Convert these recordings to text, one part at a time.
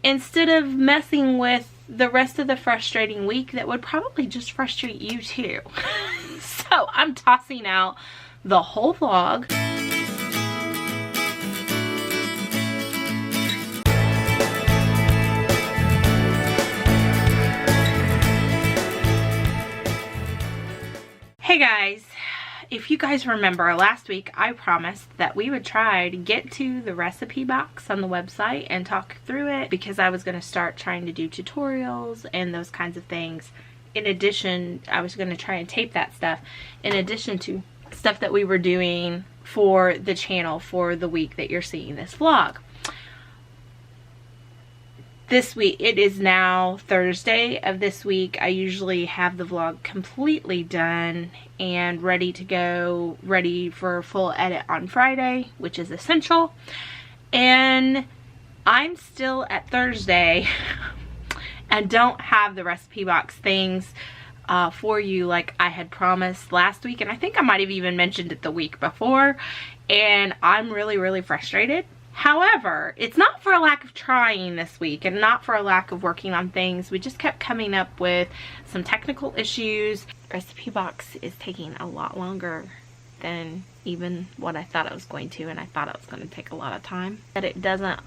instead of messing with the rest of the frustrating week that would probably just frustrate you too. So I'm tossing out the whole vlog. Hey guys, if you guys remember last week I promised that we would try to get to the recipe box on the website and talk through it, because I was going to start trying to do tutorials and those kinds of things. In addition, I was going to try and tape that stuff in addition to stuff that we were doing for the channel for the week that you're seeing this vlog. This week, it is now Thursday of this week. I usually have the vlog completely done and ready to go, ready for a full edit on Friday, which is essential. And I'm still at Thursday and don't have the recipe box things for you like I had promised last week. And I think I might have even mentioned it the week before. And I'm really frustrated. However, it's not for a lack of trying this week and not for a lack of working on things. We just kept coming up with some technical issues. Recipe box is taking a lot longer than even what I thought it was going to, and I thought it was going to take a lot of time. That it doesn't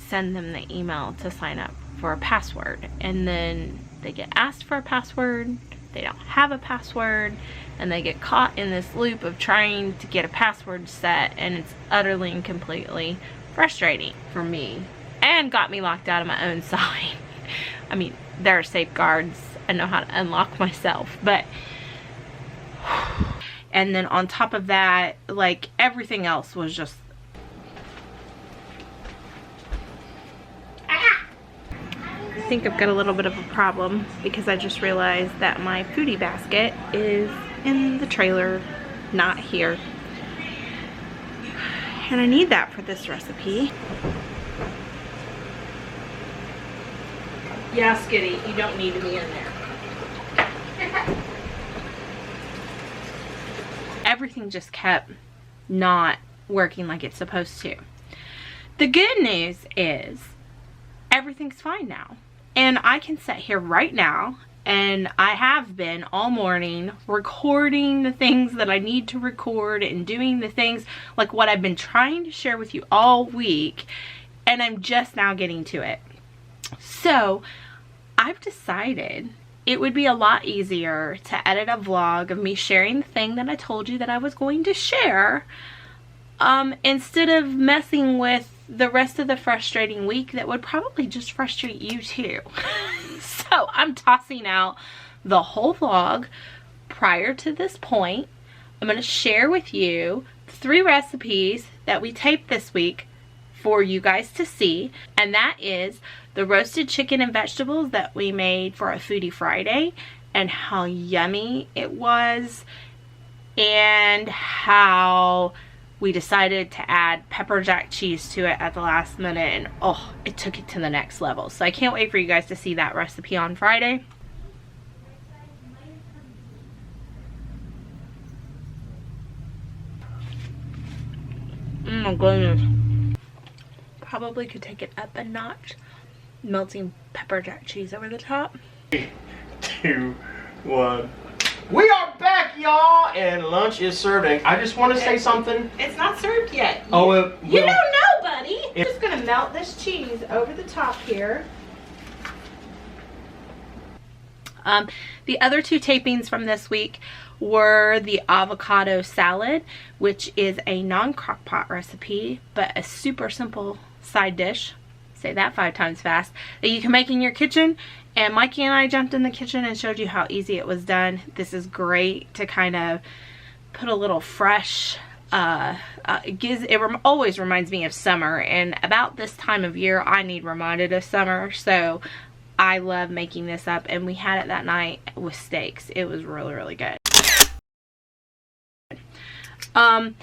send them the email to sign up for a password, and then they get asked for a password, they don't have a password, and they get caught in this loop of trying to get a password set, and it's utterly and completely frustrating for me and got me locked out of my own site. I mean, there are safeguards. I know how to unlock myself, but and then on top of that, like, everything else was just I think I've got a little bit of a problem because I just realized that my foodie basket is in the trailer, not here. And I need that for this recipe. Yeah, Skitty, you don't need to be in there. Everything just kept not working like it's supposed to. The good news is everything's fine now. And I can sit here right now, and I have been all morning recording the things that I need to record and doing the things like what I've been trying to share with you all week, and I'm just now getting to it. So I've decided it would be a lot easier to edit a vlog of me sharing the thing that I told you that I was going to share, instead of messing with the rest of the frustrating week that would probably just frustrate you too. So I'm tossing out the whole vlog prior to this point. I'm going to share with you 3 recipes that we taped this week for you guys to see, and that is the roasted chicken and vegetables that we made for a Foodie Friday and how yummy it was, and how we decided to add pepper jack cheese to it at the last minute, and oh, it took it to the next level. So I can't wait for you guys to see that recipe on Friday. Oh my goodness. Probably could take it up a notch, melting pepper jack cheese over the top. 3, 2, 1. We are back, y'all, and lunch is served. And I just want to say something. It's not served yet. Oh, you don't know, buddy. I'm just gonna melt this cheese over the top here. The other 2 tapings from this week were the avocado salad, which is a non-crock pot recipe, but a super simple side dish. Say that 5 times fast. That you can make in your kitchen. And Mikey and I jumped in the kitchen and showed you how easy it was done. This is great to kind of put a little fresh, it always reminds me of summer, and about this time of year I need reminded of summer, so I love making this up. And we had it that night with steaks. It was really good. And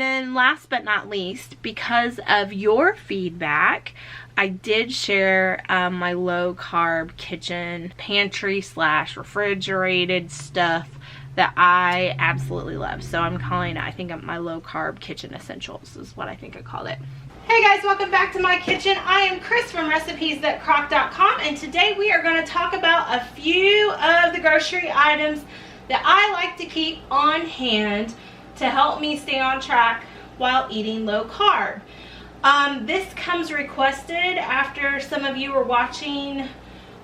then last but not least, because of your feedback, I did share my low carb kitchen pantry / refrigerated stuff that I absolutely love. So I'm calling it, I think, my low carb kitchen essentials is what I think I called it. Hey guys, welcome back to my kitchen. I am Cris from recipes.crock.com, and today we are going to talk about a few of the grocery items that I like to keep on hand to help me stay on track while eating low carb. This comes requested after some of you were watching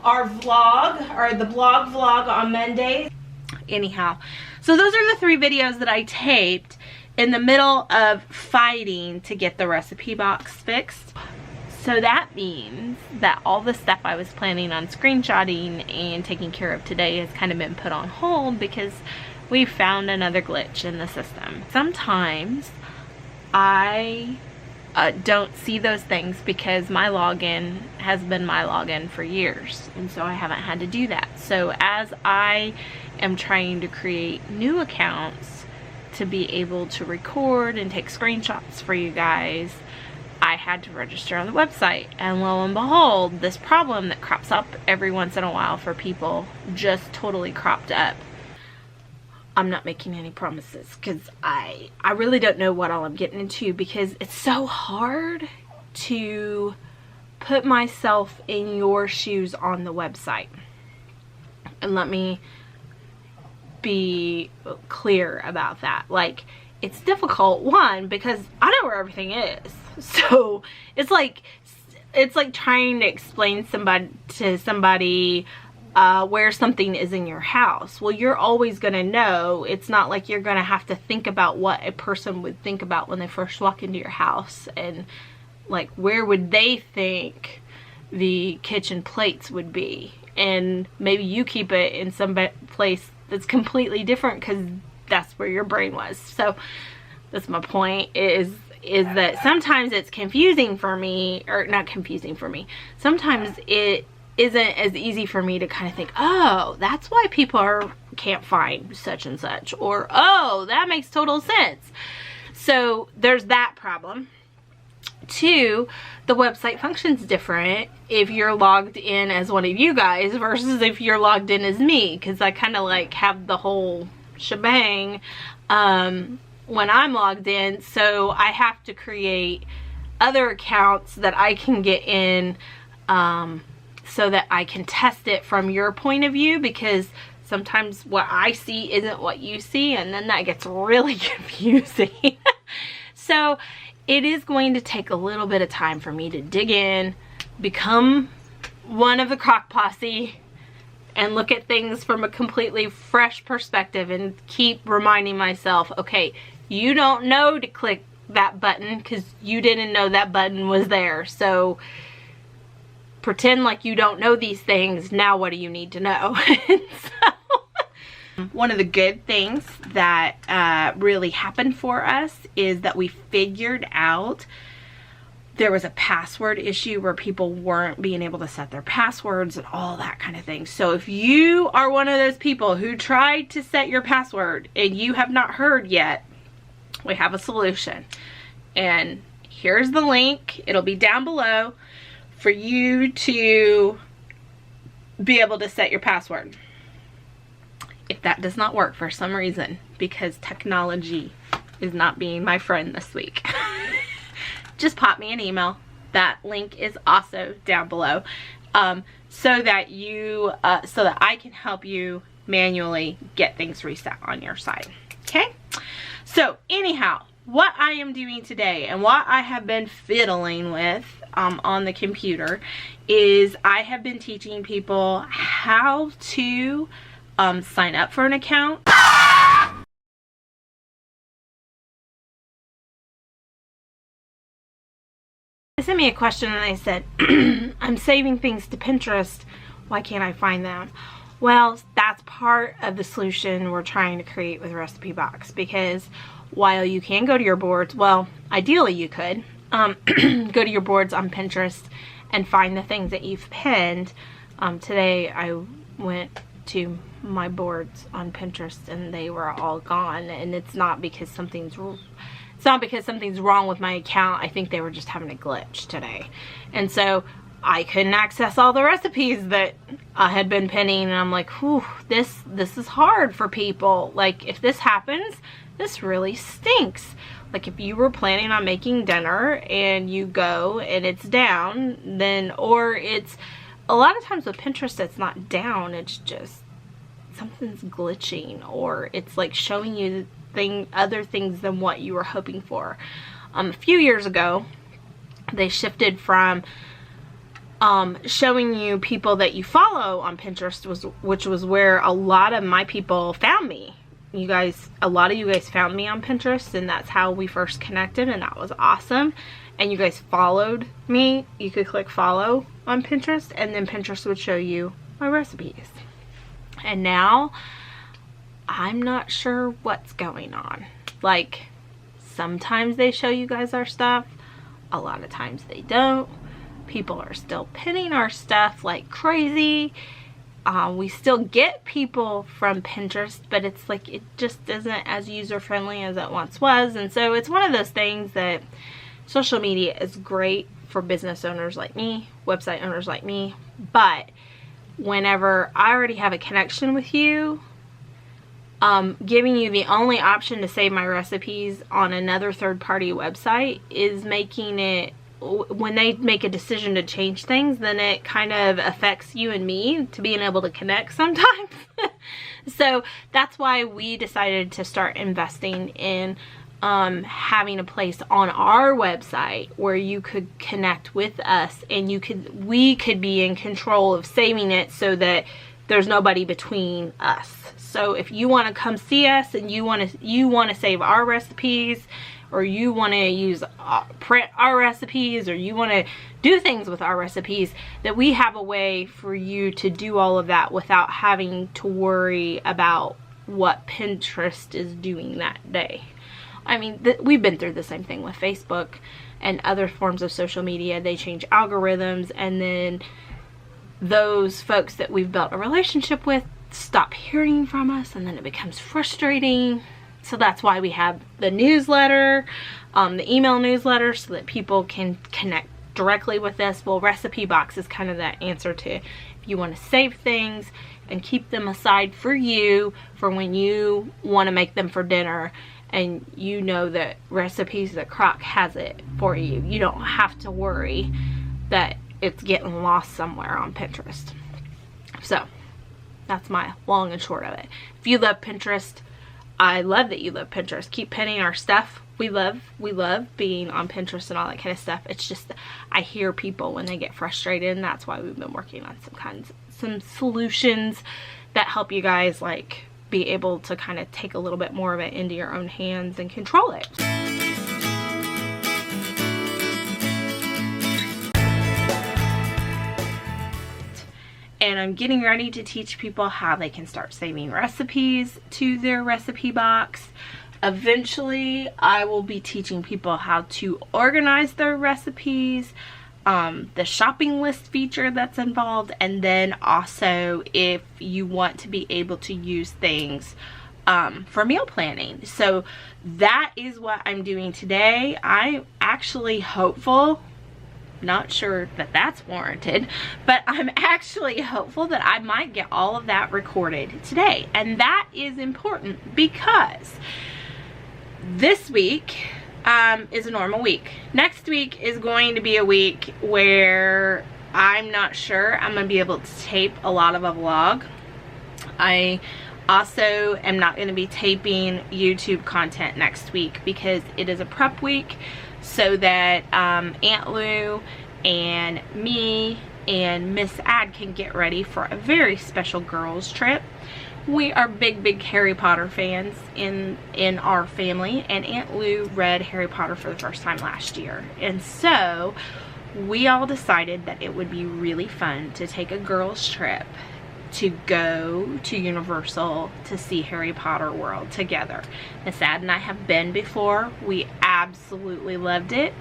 our vlog, or the blog vlog on Mondays. Anyhow, so those are the 3 videos that I taped in the middle of fighting to get the recipe box fixed. So that means that all the stuff I was planning on screenshotting and taking care of today has kind of been put on hold because we found another glitch in the system. Sometimes I don't see those things because my login has been my login for years, and so I haven't had to do that. So as I am trying to create new accounts to be able to record and take screenshots for you guys, I had to register on the website, and lo and behold, this problem that crops up every once in a while for people just totally cropped up. I'm not making any promises because I really don't know what all I'm getting into, because it's so hard to put myself in your shoes on the website. And let me be clear about that. Like, it's difficult, one, because I know where everything is. So it's like trying to explain to somebody where something is in your house. Well, you're always going to know. It's not like you're going to have to think about what a person would think about when they first walk into your house, and like, where would they think the kitchen plates would be, and maybe you keep it in some place that's completely different because that's where your brain was. So that's my point, is that sometimes it's confusing for me, or not confusing for me, sometimes it isn't as easy for me to kind of think, oh, that's why people can't find such and such, or oh, that makes total sense. So there's that problem. 2, the website functions different if you're logged in as one of you guys versus if you're logged in as me, because I kind of like have the whole shebang when I'm logged in. So I have to create other accounts that I can get in so that I can test it from your point of view, because sometimes what I see isn't what you see, and then that gets really confusing. So it is going to take a little bit of time for me to dig in, become one of the Crock Posse, and look at things from a completely fresh perspective, and keep reminding myself, okay, you don't know to click that button because you didn't know that button was there. So pretend like you don't know these things. Now what do you need to know? So one of the good things that really happened for us is that we figured out there was a password issue where people weren't being able to set their passwords and all that kind of thing. So if you are one of those people who tried to set your password and you have not heard yet, we have a solution. And here's the link. It'll be down below for you to be able to set your password. If that does not work for some reason, because technology is not being my friend this week, just pop me an email. That link is also down below, so that I can help you manually get things reset on your side. Okay? So anyhow, what I am doing today and what I have been fiddling with on the computer is I have been teaching people how to sign up for an account. They sent me a question and they said, I'm saving things to Pinterest. Why can't I find them? Well, that's part of the solution we're trying to create with Recipe Box, because while you can go to your boards, well, ideally you could go to your boards on Pinterest and find the things that you've pinned. Today I went to my boards on Pinterest and they were all gone, and it's not because something's wrong with my account. I think they were just having a glitch today, and so I couldn't access all the recipes that I had been pinning, and I'm like, whew, this is hard for people. Like, if this happens, this really stinks. Like if you were planning on making dinner and you go and it's down, then, or it's, a lot of times with Pinterest it's not down, it's just something's glitching, or it's like showing you other things than what you were hoping for. A few years ago, they shifted from showing you people that you follow on Pinterest, which was where a lot of my people found me. You guys, a lot of you guys found me on Pinterest, and that's how we first connected, and that was awesome. And you guys followed me. You could click follow on Pinterest, and then Pinterest would show you my recipes. And now I'm not sure what's going on. Like, sometimes they show you guys our stuff, a lot of times they don't. People are still pinning our stuff like crazy. We still get people from Pinterest, but it's like it just isn't as user-friendly as it once was. And so it's one of those things that social media is great for business owners like me, website owners like me, but whenever I already have a connection with you, giving you the only option to save my recipes on another third-party website is making it, when they make a decision to change things, then it kind of affects you and me to being able to connect sometimes. So that's why we decided to start investing in having a place on our website where you could connect with us, and we could be in control of saving it so that there's nobody between us. So if you want to come see us and you want to save our recipes, or you want to print our recipes, or you want to do things with our recipes, that we have a way for you to do all of that without having to worry about what Pinterest is doing that day. I mean, we've been through the same thing with Facebook and other forms of social media. They change algorithms, and then those folks that we've built a relationship with stop hearing from us, and then it becomes frustrating. So that's why we have the newsletter, the email newsletter, so that people can connect directly with us. Well, Recipe Box is kind of that answer to, if you want to save things and keep them aside for you, for when you want to make them for dinner, and you know that Recipes that Crock has it for you. You don't have to worry that it's getting lost somewhere on Pinterest. So that's my long and short of it. If you love Pinterest, I love that you love Pinterest. Keep pinning our stuff. We love being on Pinterest and all that kind of stuff. It's just, I hear people when they get frustrated, and that's why we've been working on some solutions that help you guys like be able to kind of take a little bit more of it into your own hands and control it. And I'm getting ready to teach people how they can start saving recipes to their recipe box. Eventually, I will be teaching people how to organize their recipes, the shopping list feature that's involved, and then also if you want to be able to use things for meal planning. So that is what I'm doing today. I'm actually hopeful, not sure that that's warranted, but I'm actually hopeful that I might get all of that recorded today. And that is important because this week is a normal week. Next week is going to be a week where I'm not sure I'm going to be able to tape a lot of a vlog. I also am not going to be taping YouTube content next week because it is a prep week, so that Aunt Lou and me and Miss Ad can get ready for a very special girls trip. We are big Harry Potter fans in our family, and Aunt Lou read Harry Potter for the first time last year, and so we all decided that it would be really fun to take a girls trip to go to Universal to see Harry Potter World together. Miss Ad and I have been before. We absolutely loved it.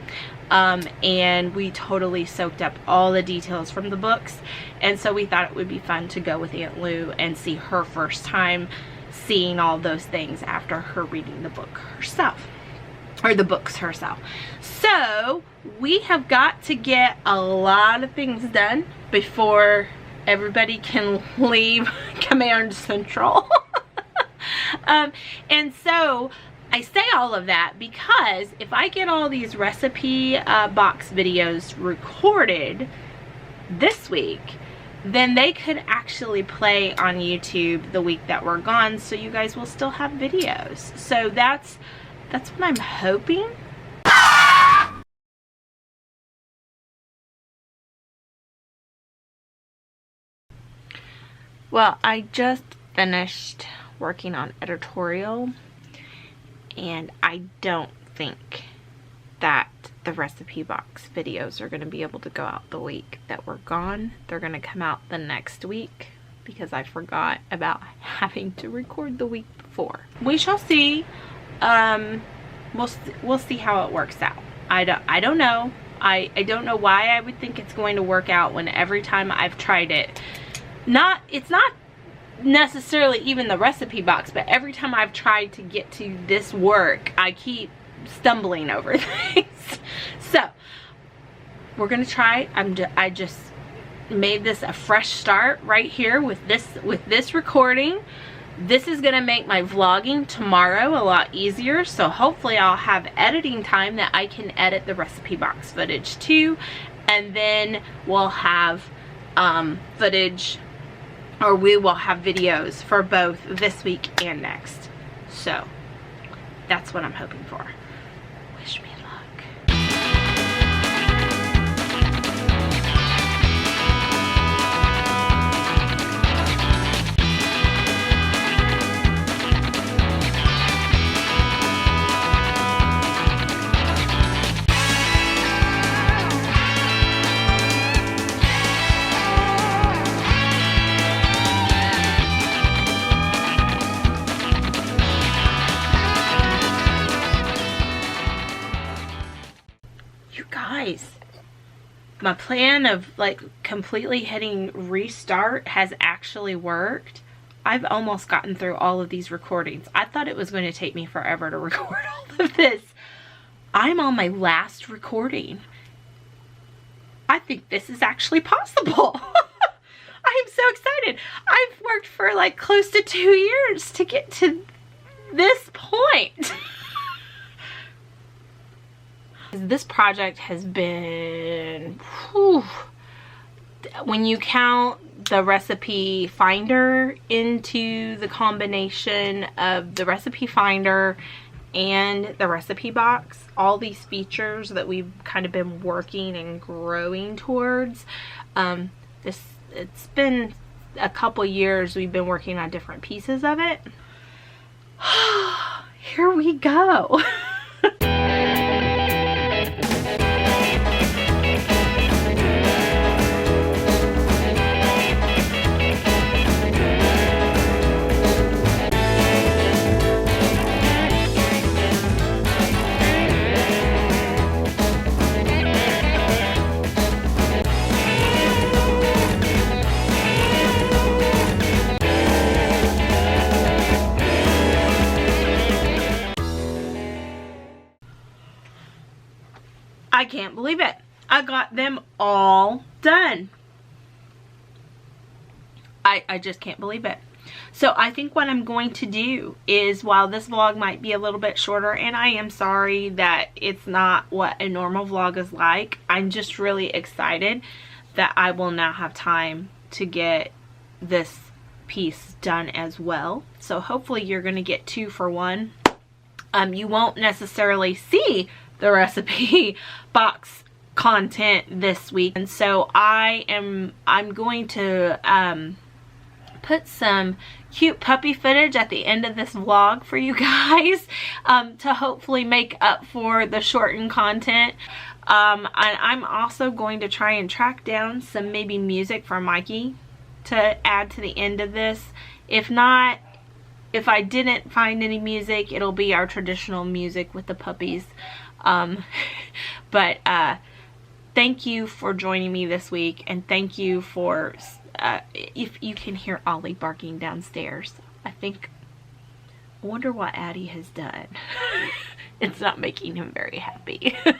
And we totally soaked up all the details from the books. And so we thought it would be fun to go with Aunt Lou and see her first time seeing all those things after her reading the book herself. Or the books herself. So we have got to get a lot of things done before everybody can leave Command Central. And so I say all of that because if I get all these recipe box videos recorded this week, then they could actually play on YouTube the week that we're gone, so you guys will still have videos. So that's what I'm hoping. Well, I just finished working on editorial, and I don't think that the recipe box videos are going to be able to go out the week that we're gone. They're going to come out the next week because I forgot about having to record the week before. We shall see. We'll see how it works out. I don't know. I don't know why I would think it's going to work out when every time I've tried it, it's not necessarily even the recipe box, but every time I've tried to get to this work, I keep stumbling over things. So we're gonna try. I just made this a fresh start right here with this recording. This is gonna make my vlogging tomorrow a lot easier, so hopefully I'll have editing time that I can edit the recipe box footage too, and then we'll have footage, or we will have videos for both this week and next. So that's what I'm hoping for. Wish me luck. My plan of like completely hitting restart has actually worked. I've almost gotten through all of these recordings. I thought it was going to take me forever to record all of this. I'm on my last recording. I think this is actually possible. I am so excited. I've worked for like close to 2 years to get to this point. This project has been, whew, when you count the recipe finder into the combination of the recipe finder and the recipe box, all these features that we've kind of been working and growing towards, it's been a couple years we've been working on different pieces of it. Here we go. I can't believe it. I got them all done. I just can't believe it. So I think what I'm going to do is, while this vlog might be a little bit shorter, and I am sorry that it's not what a normal vlog is like, I'm just really excited that I will now have time to get this piece done as well. So hopefully you're going to get 2 for 1. You won't necessarily see the recipe box content this week, and so I'm going to put some cute puppy footage at the end of this vlog for you guys to hopefully make up for the shortened content. And I'm also going to try and track down some maybe music from Mikey to add to the end of this. If not, if I didn't find any music, it'll be our traditional music with the puppies. But thank you for joining me this week, and thank you for if you can hear Ollie barking downstairs. I wonder what Addie has done. It's not making him very happy. Anyhow,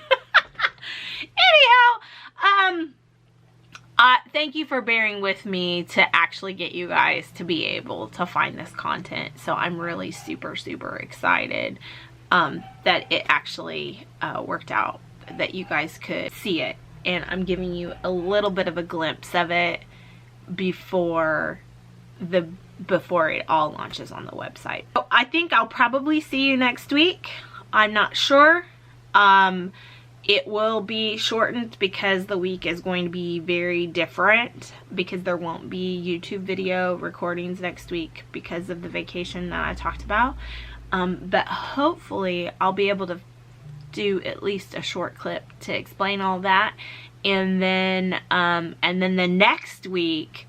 thank you for bearing with me to actually get you guys to be able to find this content. So I'm really super excited. that it actually worked out, that you guys could see it. And I'm giving you a little bit of a glimpse of it before it all launches on the website. So I think I'll probably see you next week. I'm not sure. It will be shortened because the week is going to be very different, because there won't be YouTube video recordings next week because of the vacation that I talked about. But hopefully I'll be able to do at least a short clip to explain all that. And then the next week,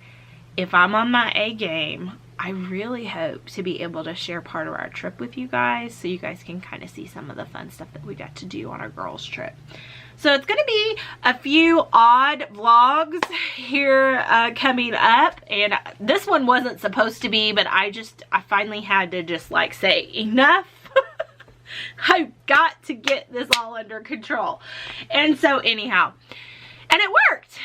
if I'm on my A game, I really hope to be able to share part of our trip with you guys, so you guys can kind of see some of the fun stuff that we got to do on our girls trip. So it's going to be a few odd vlogs here coming up, and this one wasn't supposed to be, but I finally had to just like say enough. I've got to get this all under control. And so anyhow, and it worked.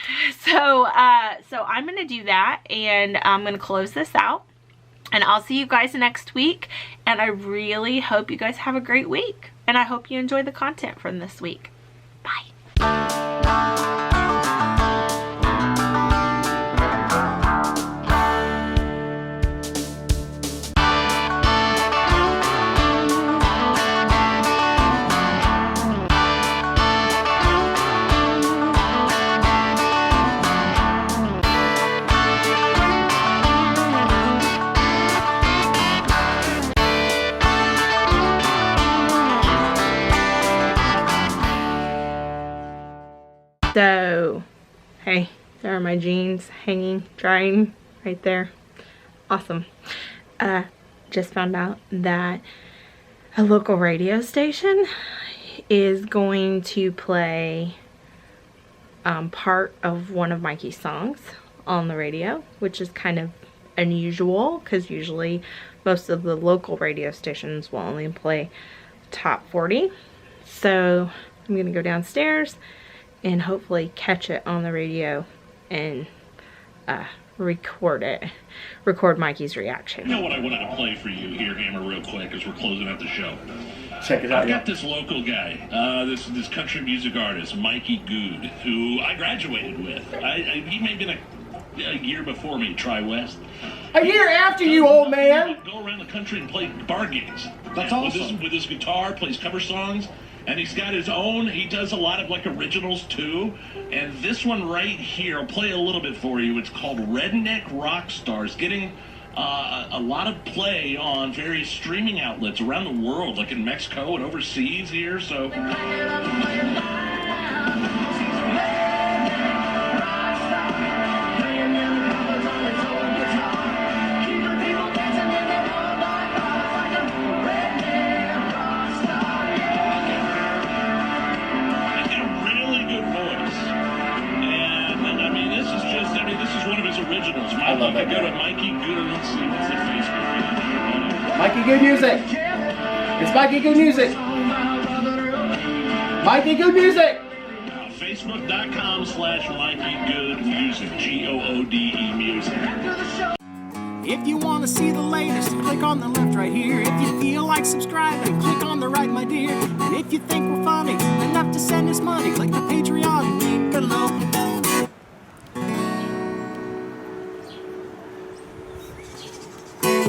So I'm going to do that, and I'm going to close this out. And I'll see you guys next week. And I really hope you guys have a great week. And I hope you enjoy the content from this week. Bye. So, hey, there are my jeans hanging, drying right there. Awesome. Just found out that a local radio station is going to play part of one of Mikey's songs on the radio, which is kind of unusual because usually most of the local radio stations will only play top 40. So I'm gonna go downstairs and hopefully catch it on the radio and record Mikey's reaction. You know what I wanted to play for you here, Hammer, real quick, as we're closing out the show. Check it out. I've got this local guy, this country music artist, Mikey Goode, who I graduated with. He may have been a year before me, Tri-West. A year after you, old man. Go around the country and play bar gigs. That's awesome. With his guitar, plays cover songs. And he's got his own, he does a lot of like originals too. And this one right here, I'll play a little bit for you. It's called Redneck Rock Stars. Getting a lot of play on various streaming outlets around the world, like in Mexico and overseas here. So. I love that. Go to Mikey Goode. Let's see, what's the Facebook page? Mikey Goode Music. It's Mikey Goode Music. Mikey Goode Music. Facebook.com/Mikey Goode Music. Goode Music. If you want to see the latest, click on the left right here. If you feel like subscribing, click on the right, my dear. And if you think we're